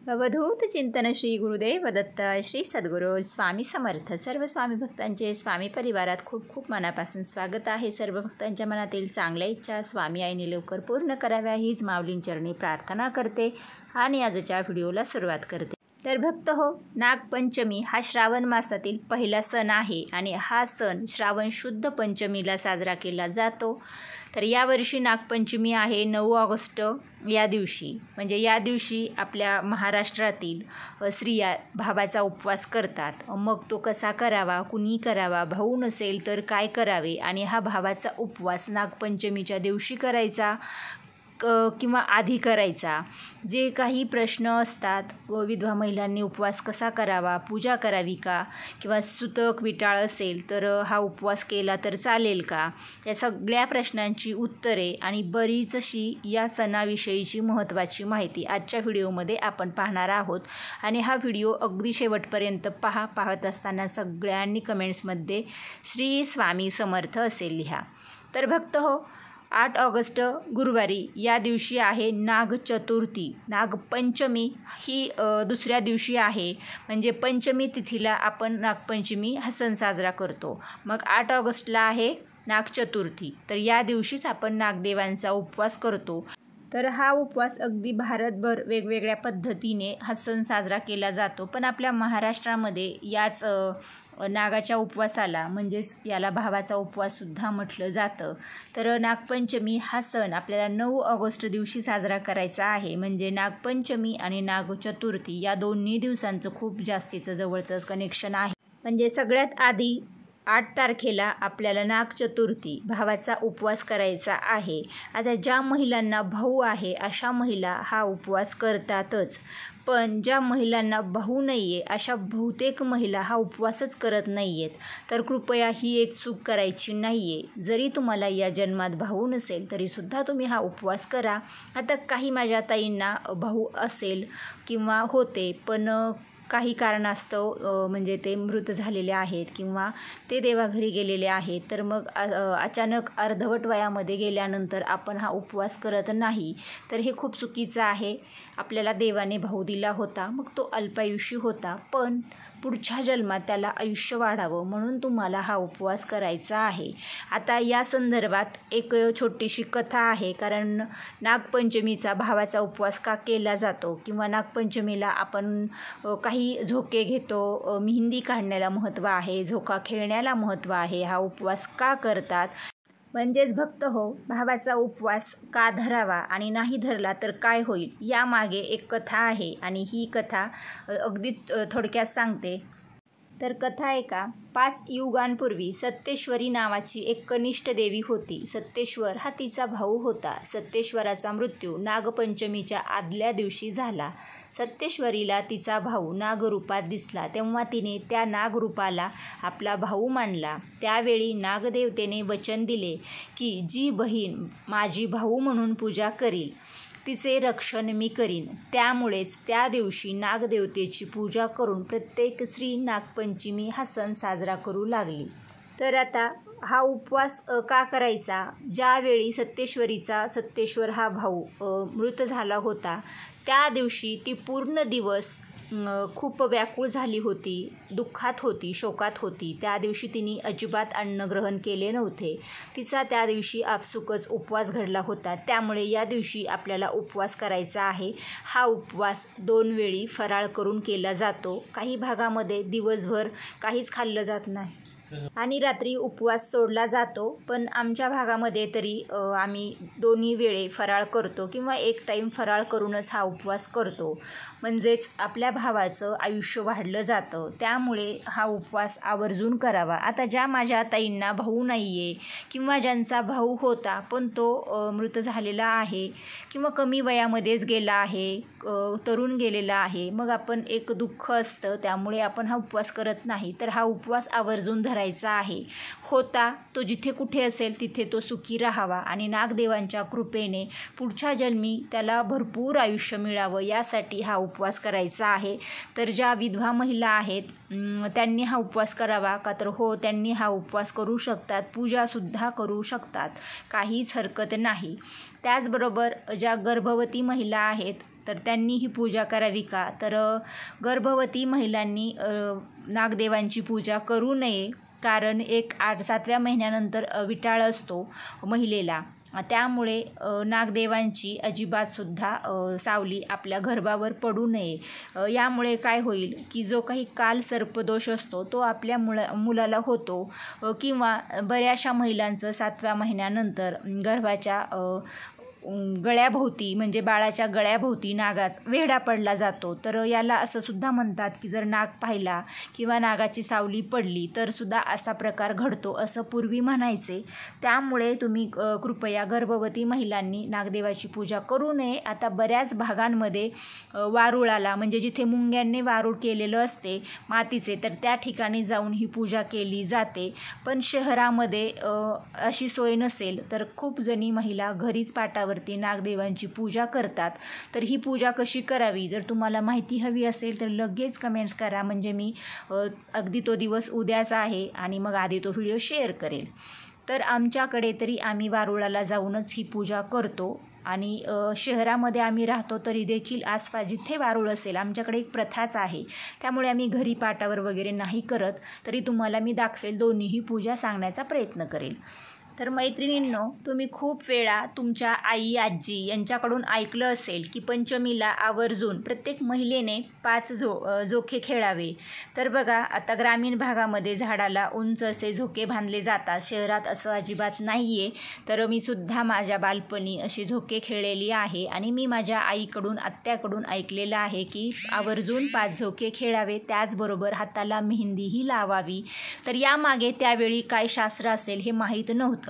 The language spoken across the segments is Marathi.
अवधूत चिंतन श्री गुरुदेव दत्त श्री सद्गुरू स्वामी समर्थ। सर्व स्वामी भक्तांचे स्वामी परिवारात खूप खूप मनापासून स्वागत आहे। सर्व भक्तांच्या मनातील चांगल्या इच्छा स्वामी आईने लवकर पूर्ण कराव्या हीच माऊलींचरणी प्रार्थना करते आणि आजच्या व्हिडिओला सुरुवात करते। तर भक्त हो, नागपंचमी हा श्रावण मासातील पहिला सण आहे आणि हा सण श्रावण शुद्ध पंचमीला साजरा केला जातो। तर यावर्षी नागपंचमी आहे 9 ऑगस्ट या दिवशी। म्हणजे या दिवशी आपल्या महाराष्ट्रातील स्त्रिया भावाचा उपवास करतात। मग तो कसा करावा, कुणी करावा, भाऊ नसेल तर काय करावे आणि हा भावाचा उपवास नागपंचमीच्या दिवशी करायचा किंवा आधी करायचा, जे काही प्रश्न असतात, विधवा महिलांनी उपवास कसा करावा, पूजा करावी का, किंवा सुतक विटाळ असेल तर हा उपवास केला तर चालेल का, या सगळ्या प्रश्नांची उत्तरे आणि बरीच अशी या सणाविषयीची महत्त्वाची माहिती आजच्या व्हिडिओमध्ये आपण पाहणार आहोत। आणि हा व्हिडिओ अगदी शेवटपर्यंत पाहत असताना सगळ्यांनी कमेंट्समध्ये श्री स्वामी समर्थ असे लिहा। तर भक्त हो, 8 ऑगस्ट गुरुवारी या दिवशी आहे नागचतुर्थी। नागपंचमी ही दुसऱ्या दिवशी आहे, म्हणजे पंचमी तिथीला आपण नागपंचमी हा सण साजरा करतो। मग 8 ऑगस्टला आहे नागचतुर्थी, तर या दिवशीच आपण नागदेवांचा उपवास करतो। तर हा उपवास अगदी भारतभर वेगवेगळ्या पद्धतीने हा सण साजरा केला जातो, पण आपल्या महाराष्ट्रामध्ये याच नागाच्या उपवासाला म्हणजेच याला भावाचा उपवाससुद्धा म्हटलं जातं। तर नागपंचमी हा सण आपल्याला 9 ऑगस्ट दिवशी साजरा करायचा आहे। म्हणजे नागपंचमी आणि नागचतुर्थी या दोन्ही दिवसांचं खूप जास्तीचं जवळचं कनेक्शन आहे। म्हणजे सगळ्यात आधी 8 तारखेला आपल्याला नागचतुर्थी भावाचा उपवास करायचा आहे। आता ज्या महिलांना भाऊ आहे अशा महिला हा उपवास करतातच, पण ज्या महिलांना भाऊ नाही आहे अशा बहुतेक महिला हा उपवासच करत नाही आहेत। तर कृपया ही एक चूक करायची नाही आहे। जरी तुम्हाला या जन्मात भाऊ नसेल तरीसुद्धा तुम्ही हा उपवास करा। आता काही माझ्या ताईंना भाऊ असेल किंवा होते, पण काही कारणास्तव म्हणजे ते मृत झालेले आहेत किंवा ते देवाघरी गेलेले आहेत, तर मग अचानक अर्धवट वयामध्ये गेल्यानंतर आपण हा उपवास करत नाही, तर हे खूप चुकीचं आहे। आपल्याला देवाने भाऊ दिला होता, मग तो अल्पायुषी होता, पण पुढच्या जन्मात त्याला आयुष्य वाढावं म्हणून तुम्हाला हा उपवास करायचा आहे। आता या संदर्भात एक छोटीशी कथा आहे, कारण नागपंचमीचा भावाचा उपवास का केला जातो किंवा नागपंचमीला आपण काही झोके घेतो, मेहंदी काढण्याला महत्त्व आहे, झोका खेळण्याला महत्त्व आहे, हा उपवास का करतात, म्हणजेच भक्त हो, भावाचा उपवास का धरावा आणि नाही धरला तर काय होईल, यामागे एक कथा आहे आणि ही कथा अगदी थोडक्यात सांगते। तर कथा आहे का, 5 युगांपूर्वी सत्येश्वरी नावाची एक कनिष्ठ देवी होती। सत्येश्वर हा तिचा भाऊ होता। सत्येश्वराचा मृत्यू नागपंचमीच्या आदल्या दिवशी झाला। सत्येश्वरीला तिचा भाऊ नागरूपात दिसला, तेव्हा तिने त्या नागरूपाला आपला भाऊ मानला। त्यावेळी नागदेवतेने वचन दिले की जी बहीण माझी भाऊ म्हणून पूजा करील तिचे रक्षण मी करीन। त्यामुळेच त्या दिवशी नागदेवतेची पूजा करून प्रत्येक स्त्री नागपंचमी हा सण साजरा करू लागली। तर आता हा उपवास का करायचा, ज्यावेळी सत्येश्वर हा भाऊ मृत झाला होता, त्या दिवशी ती पूर्ण दिवस खूप व्याकुळ झाली होती, दुःखात होती, शोकात होती। त्या दिवशी तिने अजिबात अन्नग्रहण केले नव्हते। तिचा त्या दिवशी आपसुकच उपवास घडला होता, त्यामुळे या दिवशी आपल्याला उपवास करायचा आहे। हा उपवास 2 वेळी फराळ करून केला जातो। काही भागामध्ये दिवसभर काहीच खाल्लं जात नाही आणि रात्री उपवास सोडला जातो, पण आमच्या भागामध्ये तरी आम्ही दोन्ही वेळे फराळ करतो किंवा एक टाईम फराळ करूनच हा उपवास करतो। म्हणजेच आपल्या भावाचं आयुष्य वाढलं जातं, त्यामुळे हा उपवास आवर्जून करावा। आता ज्या माझ्या ताईंना भाऊ नाही आहे किंवा ज्यांचा भाऊ होता पण तो मृत झालेला आहे किंवा कमी वयामध्येच गेला आहे, तरुण गेलेला आहे, मग आपण एक दुःख असतं, त्यामुळे आपण हा उपवास करत नाही। तर हा उपवास आवर्जून धरायचा आहे। होता तो जिथे कुठे असेल तिथे तो सुखी राहावा आणि नागदेवांच्या कृपेने पुढच्या जन्मी त्याला भरपूर आयुष्य मिळावं, यासाठी हा उपवास करायचा आहे। तर ज्या विधवा महिला आहेत त्यांनी हा उपवास करावा का, तर हो, त्यांनी हा उपवास करू शकतात, पूजासुद्धा करू शकतात, काहीच हरकत नाही। त्याचबरोबर ज्या गर्भवती महिला आहेत तर त्यांनी ही पूजा करावी का? तर गर्भवती महिलांनी नागदेवांची पूजा करू नये, कारण 7व्या महिन्यानंतर विटाळ असतो महिलेला, त्यामुळे नागदेवांची अजिबातसुद्धा सावली आपल्या गर्भावर पडू नये. यामुळे काय होईल की जो काही काल सर्पदोष असतो तो आपल्या मुलाला होतो, किंवा बऱ्याचशा महिलांचं 7व्या महिन्यानंतर गर्भाच्या गळ्याभोवती म्हणजे बाळाच्या गळ्याभोवती नागाचा वेढा पडला जातो. तर याला असं सुद्धा म्हणतात की जर नाग पाहिला किंवा नागाची सावली पडली तर सुद्धा असा प्रकार घडतो असं पूर्वी म्हणायचे. त्यामुळे तुम्ही कृपया गर्भवती महिलांनी नागदेवाची पूजा करू नये. आता बऱ्याच भागांमध्ये वारुळाला म्हणजे जिथे मुंग्यांनी वारूळ केलेलं असते मातीचे, तर त्या ठिकाणी जाऊन ही पूजा केली जाते. पण शहरामध्ये अशी सोय नसेल तर खूप जणी महिला घरीच पाटावर नागदेवांची पूजा करतात. तर ही पूजा कशी करावी जर तुम्हाला माहिती हवी असेल तर लगेच कमेंट्स करा, म्हणजे मी अगदी तो दिवस उद्याचा आहे आणि मग आधी तो व्हिडिओ शेअर करेल. तर आमच्याकडे तरी आम्ही वारुळाला जाऊनच ही पूजा करतो, आणि शहरामध्ये आम्ही राहतो तरी देखील आसपास जिथे वारूळ असेल आमच्याकडे एक प्रथाच आहे, त्यामुळे आम्ही घरी पाटावर वगैरे नाही करत. तरी तुम्हाला मी दाखवेल, दोन्हीही पूजा सांगण्याचा प्रयत्न करेल. तर मैत्रिणींनो, तुम्ही खूप वेळा तुमच्या आई आजी यांच्याकडून ऐकलं असेल की पंचमीला आवर्जून प्रत्येक महिलेने 5 झोके खेळावे. तर बघा, आता ग्रामीण भागामध्ये झाडाला उंच असे झोके बांधले जातात, शहरात असं अजिबात नाही आहे. तर मी सुद्धा माझ्या बालपणी अशी झोके खेळलेली आहे, आणि मी माझ्या आईकडून आत्याकडून ऐकलेलं आहे की आवर्जून 5 झोके खेळावे, त्याचबरोबर हाताला मेहंदीही लावावी. तर यामागे त्यावेळी काय शास्त्र असेल हे माहीत नव्हतं.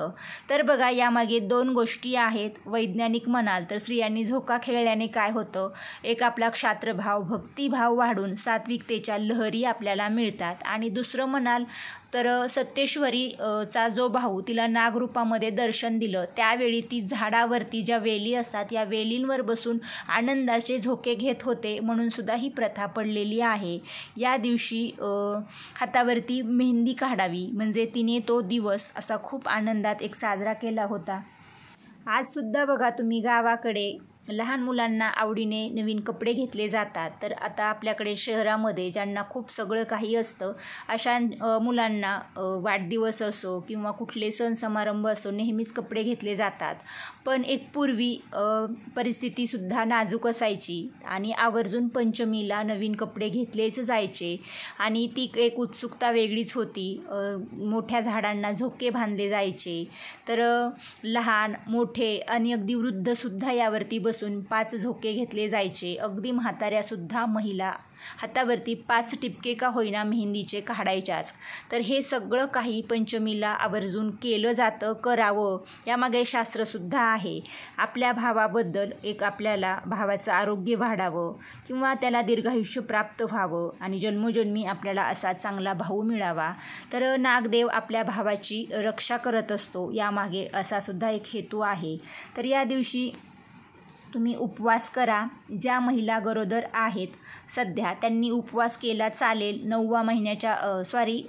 तर बघा, यामागे 2 गोष्टी आहेत. वैज्ञानिक म्हणाल तर स्त्रियांनी झोका खेळल्याने काय होतं, एक आपला क्षात्रभाव भक्तिभाव वाढून सात्विकतेच्या लहरी आपल्याला मिळतात, आणि दुसरं म्हणाल तर सत्येश्वरीचा जो भाऊ तिला नागरूपामध्ये दर्शन दिलं त्यावेळी ती झाडावरती ज्या वेली असतात या वेलींवर बसून आनंदाचे झोके घेत होते, म्हणून सुद्धा ही प्रथा पडलेली आहे. या दिवशी हातावरती मेहंदी काढावी, म्हणजे तिने तो दिवस असा खूप आनंदात एक साजरा केला होता. आजसुद्धा बघा तुम्ही गावाकडे लहान मुलांना आवडीने नवीन कपडे घेतले जातात. तर आता आपल्याकडे शहरामध्ये ज्यांना खूप सगळं काही असतं अशा मुलांना वाढदिवस असो किंवा कुठले सण समारंभ असो नेहमीच कपडे घेतले जातात. पण एक पूर्वी परिस्थितीसुद्धा नाजूक असायची, आणि आवर्जून पंचमीला नवीन कपडे घेतलेच जायचे, आणि ती एक उत्सुकता वेगळीच होती. मोठ्या झाडांना झोके बांधले जायचे. तर लहान मोठे आणि अगदी वृद्धसुद्धा यावरती बसून 5 झोके घेतले जायचे. अगदी म्हाताऱ्यासुद्धा महिला हातावरती 5 टिपके का होईना मेहंदीचे काढायच्याच. तर हे सगळं काही पंचमीला आवर्जून केलं जातं, करावं. यामागे शास्त्रसुद्धा आहे. आपल्या भावाबद्दल एक आपल्याला भावाचं आरोग्य वाढावं किंवा त्याला दीर्घायुष्य प्राप्त व्हावं आणि जन्मोजन्मी आपल्याला असा चांगला भाऊ मिळावा. तर नागदेव आपल्या भावाची रक्षा करत असतो, यामागे असा सुद्धा एक हेतू आहे. तर या दिवशी तुम्ही उपवास करा. ज्या महिला गरोदर आहेत सध्या त्यांनी उपवास केला चालेल.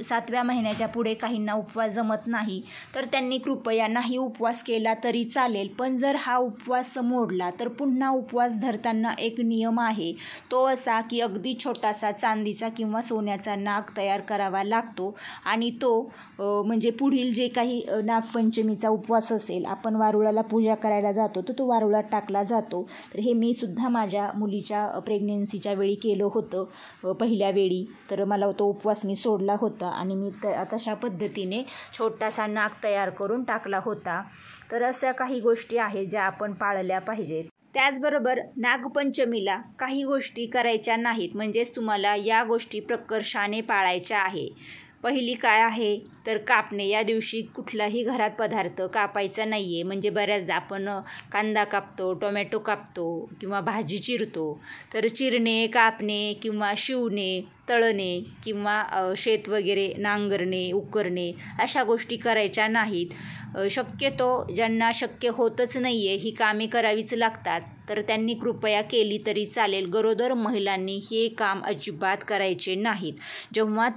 7व्या महिन्याच्या पुढे काहींना उपवास जमत नाही तर त्यांनी कृपया नाही उपवास केला तरी चालेल. पण जर हा उपवास मोडला तर पुन्हा उपवास धरताना एक नियम आहे, तो असा की अगदी छोटासा चांदीचा किंवा सोन्याचा नाग तयार करावा लागतो, आणि तो म्हणजे पुढील जे काही नागपंचमीचा उपवास असेल, आपण वारुळाला पूजा करायला जातो तर तो वारुळात टाकला जातो. तर हे मी सुद्धा माझ्या मुलीच्या प्रेग्नेन्सीच्या वेळी केलं होतं पहिल्या वेळी. तर मला तो उपवास मी सोडला होता आणि मी तशा पद्धतीने छोटासा नाग तयार करून टाकला होता. तर अशा काही गोष्टी आहेत ज्या आपण पाळल्या पाहिजेत. त्याचबरोबर नागपंचमीला काही गोष्टी करायच्या नाहीत, म्हणजेच तुम्हाला या गोष्टी प्रकर्षाने पाळायच्या आहे. पहिली काय आहे तर कापणे. या दिवशी कुठलाही घरात पदार्थ कापायचा नाही आहे. म्हणजे बऱ्याचदा आपण कांदा कापतो, टोमॅटो कापतो किंवा भाजी चिरतो. तर चिरणे, कापणे किंवा शिवणे तळणे किंवा शेत वगैरे नांगरणे उकरणे अशा गोष्टी करायच्या नाहीत. शक्यतो ज्यांना शक्य होतच नाही आहे ही कामे करावीच लागतात तर त्यांनी कृपया केली तरी चालेल. गरोदर महिलांनी हे काम अजिबात करायचे नाहीत. जेव्हा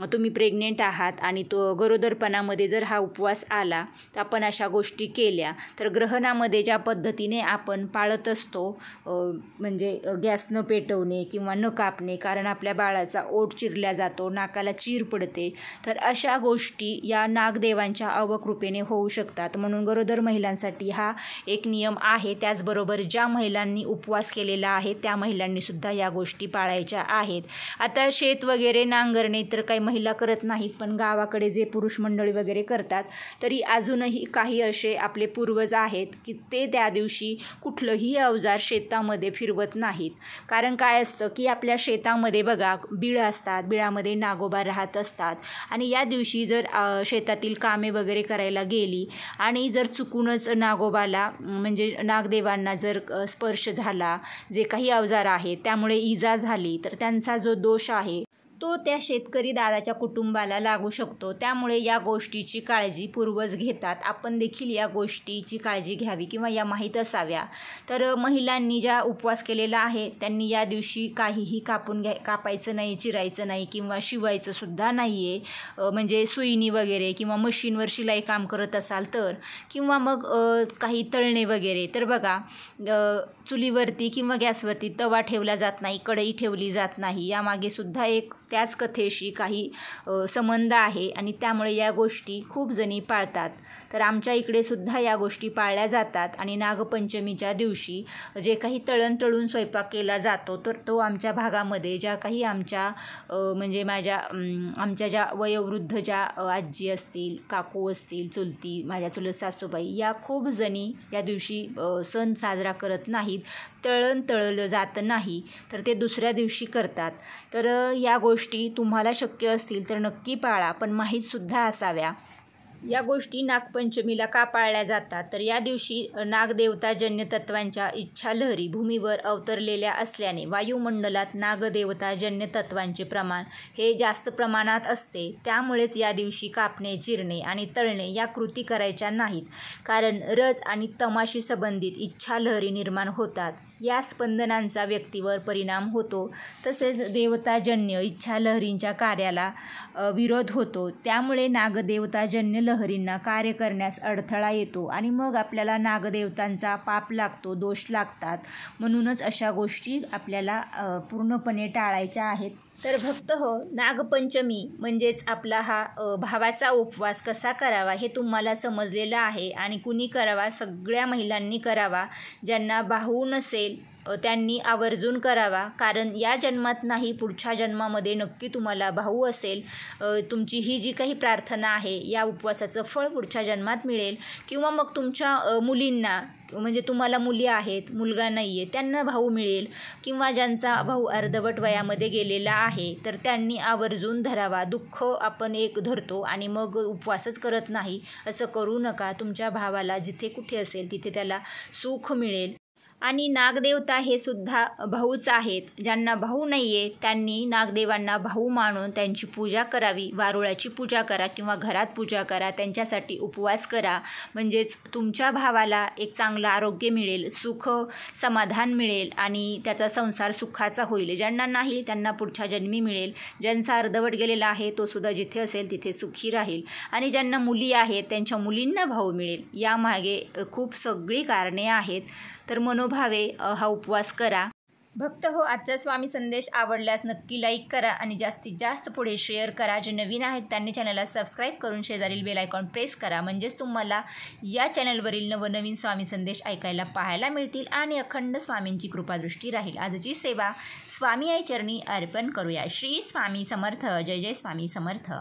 तुम्ही प्रेग्नेंट आहात आणि तो गरोदरपणामध्ये जर हा उपवास आला तर आपण अशा गोष्टी केल्या तर ग्रहणामध्ये ज्या पद्धतीने आपण पाळत असतो म्हणजे गॅस न पेटवणे किंवा न कापणे, कारण आपल्या बाळाचा ओठ चिरला जातो, नाकाला चीर पडते, तर अशा गोष्टी या नागदेवांच्या अवकृपेने होऊ शकतात. म्हणून गरोदर महिलांसाठी हा एक नियम आहे. त्याचबरोबर ज्या महिलांनी उपवास केलेला आहे त्या महिलांनी सुद्धा या गोष्टी पाळायच्या आहेत. आता शेत वगैरे नांगरणे तर काही महिला करत नाहीत, पण गावाकडे जे पुरुष मंडळी वगैरे करतात तरी अजूनही काही असे आपले पूर्वज आहेत की ते त्या दिवशी कुठलंही अवजार शेतामध्ये फिरवत नाहीत. कारण काय असतं की आपल्या शेतामध्ये बघा बिळ असतात, बिळामध्ये नागोबा राहत असतात आणि या दिवशी जर शेतातील कामे वगैरे करायला गेली आणि जर चुकूनच नागोबाला म्हणजे नागदेवांना जर स्पर्श झाला, जे काही अवजार आहे त्यामुळे इजा झाली तर त्यांचा जो दोष आहे तो त्या शेतकरी दादाच्या कुटुंबाला लागू शकतो. त्यामुळे या गोष्टीची काळजी पूर्वज घेतात. आपण देखील या गोष्टीची काळजी घ्यावी किंवा या माहीत असाव्या. तर महिलांनी ज्या उपवास केलेला आहे त्यांनी या दिवशी काहीही कापायचं नाही, चिरायचं नाही किंवा शिवायचं सुद्धा नाही आहे. म्हणजे सुईनी वगैरे किंवा मशीनवर शिलाई काम करत असाल तर, किंवा मग काही तळणे वगैरे तर बघा चुलीवरती किंवा गॅसवरती तवा ठेवला जात नाही, कढई ठेवली जात नाही. यामागे सुद्धा एक त्याच कथेशी काही संबंध आहे आणि त्यामुळे या गोष्टी खूप जणी पाळतात. तर आमच्या इकडे सुद्धा या गोष्टी पाळल्या जातात आणि नागपंचमीच्या दिवशी जे काही तळून स्वयंपाक केला जातो तर तो आमच्या भागामध्ये ज्या काही आमच्या म्हणजे आमच्या ज्या वयोवृद्ध ज्या आजी असतील, काकू असतील, चुलती, माझ्या चुलत सासूबाई या खूप जणी या दिवशी सण साजरा करत नाहीत. तळलं जात नाही तर ते दुसऱ्या दिवशी करतात. तर या गोष्टी तुम्हाला शक्य असतील तर नक्की पाळा, पण माहीतसुद्धा असाव्या. या गोष्टी नागपंचमीला का पाळल्या जातात तर या दिवशी नागदेवताजन्य तत्वांच्या इच्छा लहरी भूमीवर अवतरलेल्या असल्याने वायुमंडलात नागदेवताजन्य तत्वांचे प्रमाण हे जास्त प्रमाणात असते. त्यामुळेच या दिवशी कापणे, चिरणे आणि तळणे या कृती करायच्या नाहीत, कारण रज आणि तमाशी संबंधित इच्छा लहरी निर्माण होतात. या स्पंदनांचा व्यक्तीवर परिणाम होतो. तसेच देवताजन्य इच्छा लहरींच्या कार्याला विरोध होतो. त्यामुळे नागदेवताजन्य लहरींना कार्य करण्यास अडथळा येतो आणि मग आपल्याला नागदेवतांचा पाप लागतो, दोष लागतात. म्हणूनच अशा गोष्टी आपल्याला पूर्णपणे टाळायच्या आहेत. तर भक्त हो, नागपंचमी म्हणजेच आपला हा भावाचा उपवास कसा करावा हे तुम्हाला समजलेलं आहे. आणि कुणी करावा? सगळ्या महिलांनी करावा. ज्यांना भाऊ नसेल त्यांनी आवर्जून करावा, कारण या जन्मात नाही पुढच्या जन्मामध्ये नक्की तुम्हाला भाऊ असेल. तुमची ही जी काही प्रार्थना आहे या उपवासाचं फळ पुढच्या जन्मात मिळेल. किंवा मग तुमच्या मुलींना, म्हणजे तुम्हाला मुली आहेत, मुलगा नाही आहे, त्यांना भाऊ मिळेल. किंवा ज्यांचा भाऊ अर्धवट वयामध्ये गेलेला आहे तर त्यांनी आवर्जून धरावा. दुःख आपण एक धरतो आणि मग उपवासच करत नाही, असं करू नका. तुमच्या भावाला जिथे कुठे असेल तिथे त्याला सुख मिळेल. आणि नागदेवता हे सुद्धा भाऊच आहेत. ज्यांना भाऊ नाही आहे त्यांनी नागदेवांना भाऊ मानून त्यांची पूजा करावी. वारुळाची पूजा करा किंवा घरात पूजा करा, त्यांच्यासाठी उपवास करा. म्हणजेच तुमच्या भावाला एक चांगलं आरोग्य मिळेल, सुख समाधान मिळेल आणि त्याचा संसार सुखाचा होईल. ज्यांना नाही त्यांना पुढच्या जन्मी मिळेल. ज्यांचा अर्धवट गेलेला आहे तो सुद्धा जिथे असेल तिथे सुखी राहील. आणि ज्यांना मुली आहेत त्यांच्या मुलींना भाऊ मिळेल. यामागे खूप सगळी कारणे आहेत. तर मनोभावे हा उपवास करा. भक्त हो, आजचा स्वामी संदेश आवडल्यास नक्की लाईक करा आणि जास्तीत जास्त पुढे शेअर करा. जे नवीन आहेत त्यांनी चॅनलला सबस्क्राईब करून शेजारील बेल आयकॉन प्रेस करा, म्हणजेच तुम्हाला या चॅनलवरील नवनवीन स्वामी संदेश ऐकायला पाहायला मिळतील आणि अखंड स्वामींची कृपादृष्टी राहील. आजची सेवा स्वामी आई चरणी अर्पण करूया. श्री स्वामी समर्थ. जय जय स्वामी समर्थ.